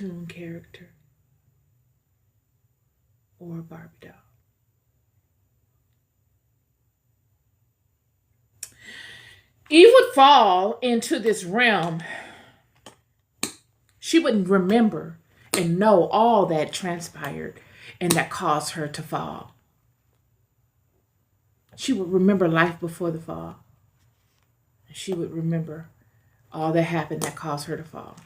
cartoon character or a Barbie doll. Eve would fall into this realm. She wouldn't remember and know all that transpired and that caused her to fall. She would remember life before the fall. She would remember all that happened that caused her to fall.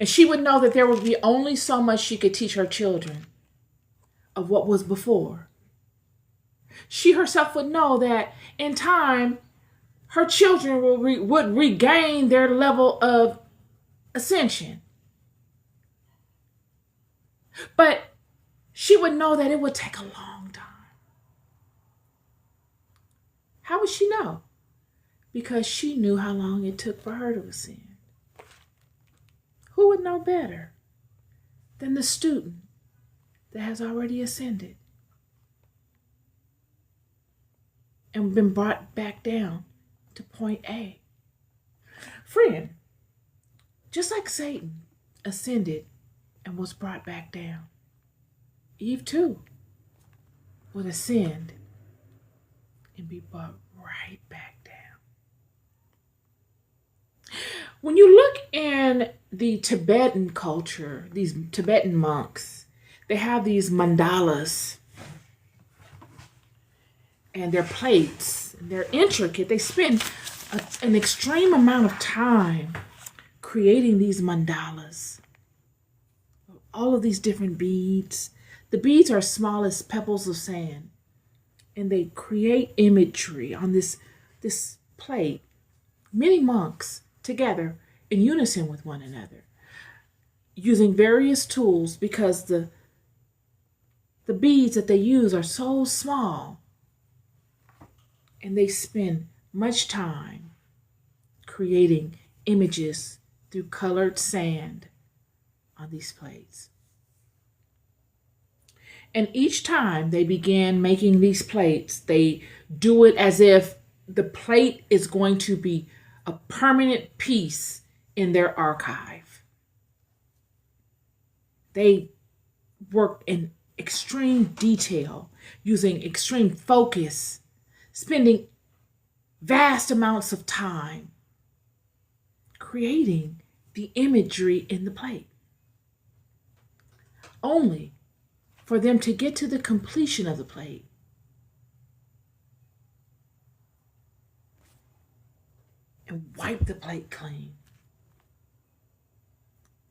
And she would know that there would be only so much she could teach her children of what was before. She herself would know that in time, her children would regain their level of ascension. But she would know that it would take a long time. How would she know? Because she knew how long it took for her to ascend. Who would know better than the student that has already ascended and been brought back down to point A? Friend, just like Satan ascended and was brought back down, Eve too would ascend and be brought right back down. When you look in the Tibetan culture, these Tibetan monks, they have these mandalas and their plates, and they're intricate. They spend an extreme amount of time creating these mandalas. All of these different beads. The beads are small as pebbles of sand. And they create imagery on this plate. Many monks together in unison with one another, using various tools because the beads that they use are so small. And they spend much time creating images through colored sand on these plates. And each time they begin making these plates, they do it as if the plate is going to be a permanent piece in their archive. They work in extreme detail, using extreme focus, spending vast amounts of time creating the imagery in the plate, only for them to get to the completion of the plate and wipe the plate clean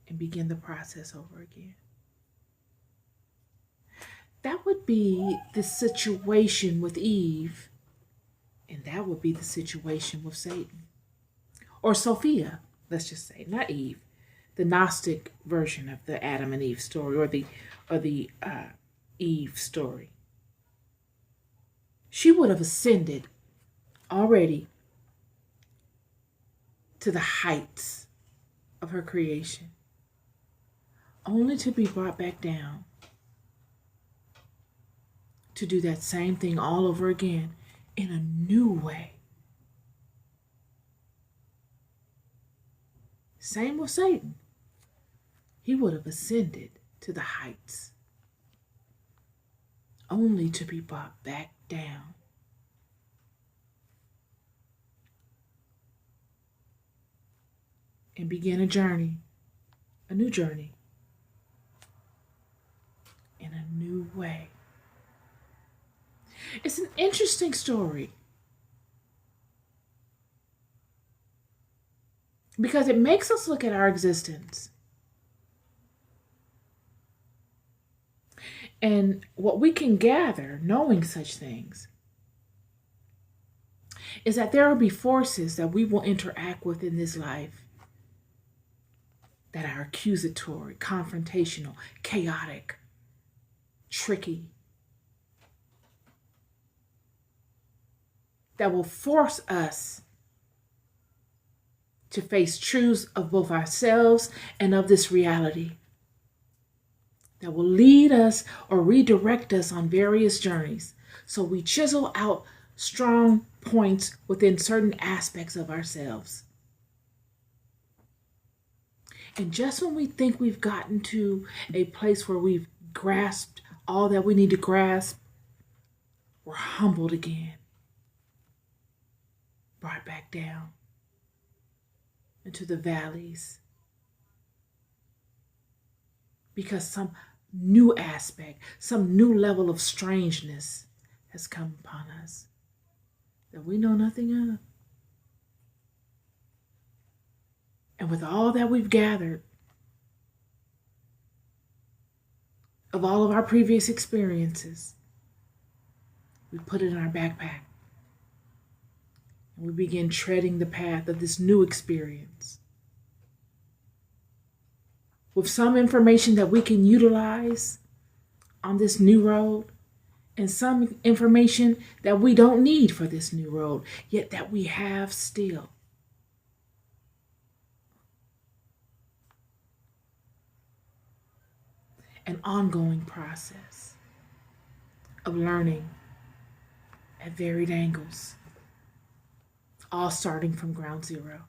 and begin the process over again. That would be the situation with Eve, and that would be the situation with Satan. Or Sophia, let's just say, not Eve, the Gnostic version of the Adam and Eve story, or the Eve story. She would have ascended already to the heights of her creation, only to be brought back down to do that same thing all over again in a new way. Same with Satan. He would have ascended to the heights, only to be brought back down. And begin a journey, a new journey, in a new way. It's an interesting story because it makes us look at our existence. And what we can gather, knowing such things, is that there will be forces that we will interact with in this life that are accusatory, confrontational, chaotic, tricky, that will force us to face truths of both ourselves and of this reality, that will lead us or redirect us on various journeys. So we chisel out strong points within certain aspects of ourselves. And just when we think we've gotten to a place where we've grasped all that we need to grasp, we're humbled again, brought back down into the valleys because some new aspect, some new level of strangeness has come upon us that we know nothing of. And with all that we've gathered of all of our previous experiences, we put it in our backpack and we begin treading the path of this new experience with some information that we can utilize on this new road and some information that we don't need for this new road, yet that we have still. An ongoing process of learning at varied angles, all starting from ground zero.